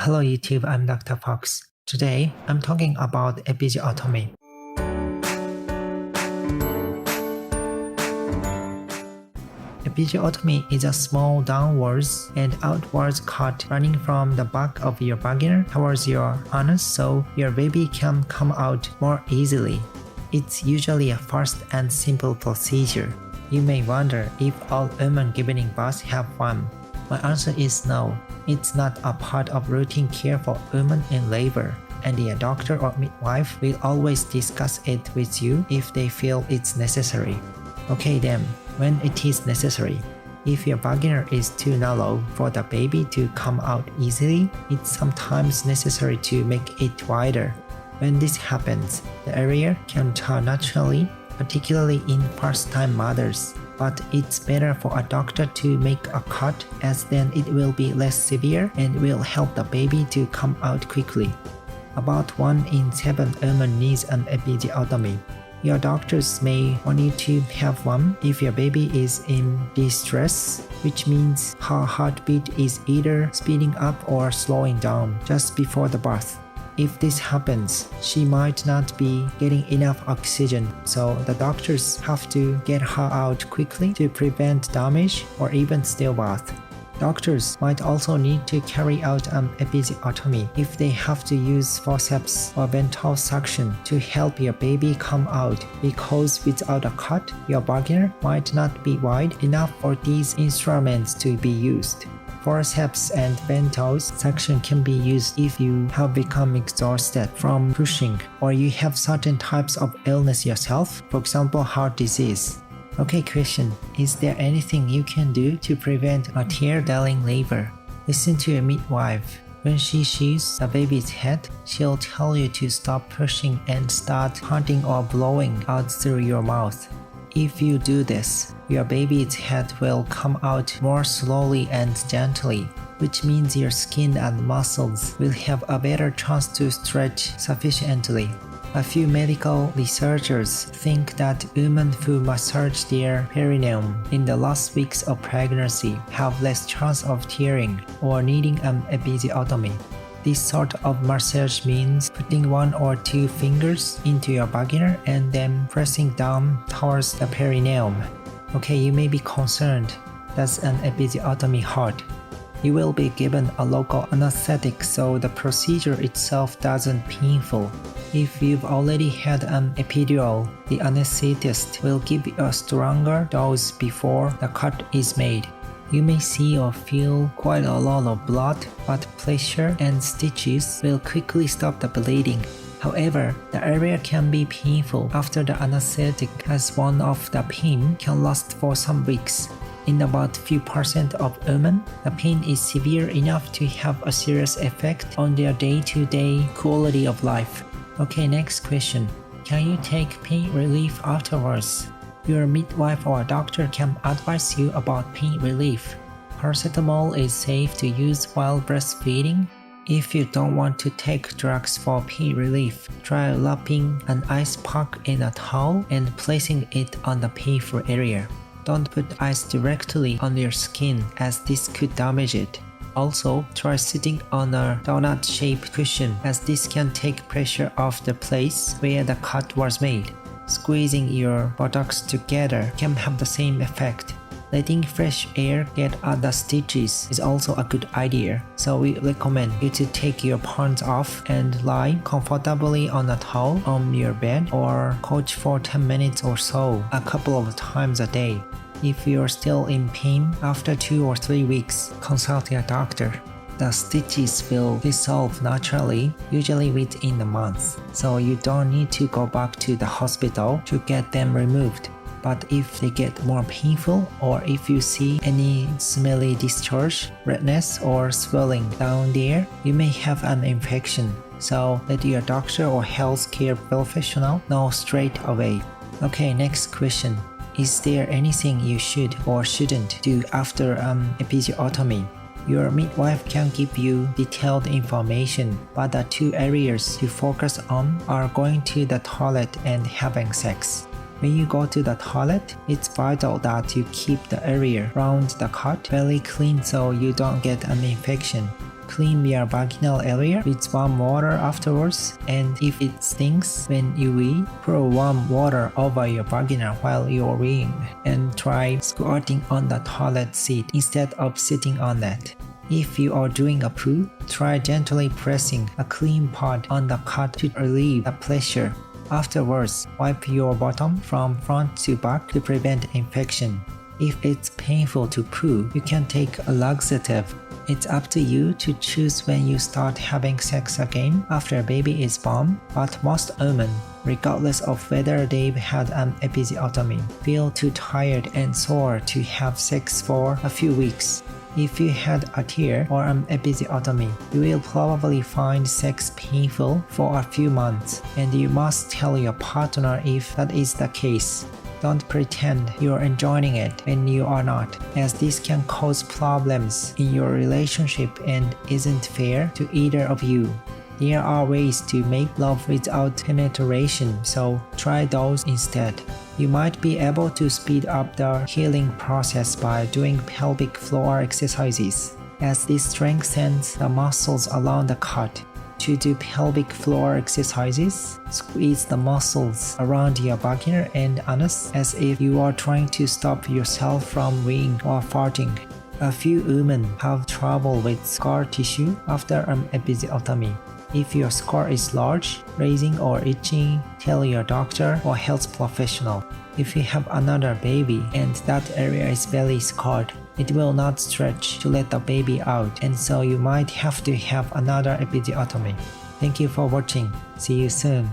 Hello YouTube, I'm Dr. Fox. Today, I'm talking about episiotomy. Episiotomy is a small downwards and outwards cut running from the back of your vagina towards your anus so your baby can come out more easily. It's usually a fast and simple procedure. You may wonder if all women giving birth have one. My answer is no. It's not a part of routine care for women in labor, and a doctor or midwife will always discuss it with you if they feel it's necessary. Okay then, when it is necessary. If your vagina is too narrow for the baby to come out easily, it's sometimes necessary to make it wider. When this happens, the area can turn naturally, particularly in first-time mothers. But it's better for a doctor to make a cut as then it will be less severe and will help the baby to come out quickly. About 1 in 7 women needs an episiotomy. Your doctors may want you to have one if your baby is in distress, which means her heartbeat is either speeding up or slowing down just before the birth. If this happens, she might not be getting enough oxygen, so the doctors have to get her out quickly to prevent damage or even stillbirth. Doctors might also need to carry out an episiotomy if they have to use forceps or ventral suction to help your baby come out, because without a cut, your vagina might not be wide enough for these instruments to be used. Forceps and ventral suction can be used if you have become exhausted from pushing or you have certain types of illness yourself, for example heart disease. Okay, question: is there anything you can do to prevent a tear-delling labor? Listen to your midwife. When she sees the baby's head, she'll tell you to stop pushing and start hunting or blowing out through your mouth. If you do this, your baby's head will come out more slowly and gently, which means your skin and muscles will have a better chance to stretch sufficiently. A few medical researchers think that women who massage their perineum in the last weeks of pregnancy have less chance of tearing or needing an episiotomy. This sort of massage means putting 1 or 2 fingers into your vagina and then pressing down towards the perineum. Okay, you may be concerned. Does an episiotomy hurt? You will be given a local anesthetic so the procedure itself doesn't painful. If you've already had an epidural, the anesthetist will give you a stronger dose before the cut is made. You may see or feel quite a lot of blood, but pressure and stitches will quickly stop the bleeding. However, the area can be painful after the anesthetic, as one of the pain can last for some weeks. In about few % of women, the pain is severe enough to have a serious effect on their day-to-day quality of life. Okay, next question. Can you take pain relief afterwards? Your midwife or doctor can advise you about pain relief. Paracetamol is safe to use while breastfeeding. If you don't want to take drugs for pain relief, try wrapping an ice pack in a towel and placing it on the painful area. Don't put ice directly on your skin as this could damage it. Also, try sitting on a donut-shaped cushion as this can take pressure off the place where the cut was made. Squeezing your buttocks together can have the same effect. Letting fresh air get at the stitches is also a good idea, so we recommend you to take your pants off and lie comfortably on a towel on your bed or couch for 10 minutes or so, a couple of times a day. If you're still in pain after 2 or 3 weeks, consult your doctor. The stitches will dissolve naturally, usually within a month, so you don't need to go back to the hospital to get them removed. But if they get more painful or if you see any smelly discharge, redness or swelling down there, you may have an infection, so let your doctor or healthcare professional know straight away. Okay, next question. Is there anything you should or shouldn't do after an episiotomy? Your midwife can give you detailed information, but the 2 areas to focus on are going to the toilet and having sex. When you go to the toilet, it's vital that you keep the area around the cut very clean so you don't get an infection. Clean your vaginal area with warm water afterwards, and if it stings when you wee, pour warm water over your vagina while you're weeing, and try squatting on the toilet seat instead of sitting on it. If you are doing a poo, try gently pressing a clean pad on the cut to relieve the pressure. Afterwards, wipe your bottom from front to back to prevent infection. If it's painful to poo, you can take a laxative. It's up to you to choose when you start having sex again after a baby is born, but most women, regardless of whether they've had an episiotomy, feel too tired and sore to have sex for a few weeks. If you had a tear or an episiotomy, you will probably find sex painful for a few months, and you must tell your partner if that is the case. Don't pretend you're enjoying it when you are not, as this can cause problems in your relationship and isn't fair to either of you. There are ways to make love without penetration, so try those instead. You might be able to speed up the healing process by doing pelvic floor exercises, as this strengthens the muscles around the cut. To do pelvic floor exercises, squeeze the muscles around your vagina and anus as if you are trying to stop yourself from weeing or farting. A few women have trouble with scar tissue after an episiotomy. If your scar is large, raising or itching, tell your doctor or health professional. If you have another baby and that area is very scarred, it will not stretch to let the baby out, and so you might have to have another episiotomy. Thank you for watching. See you soon.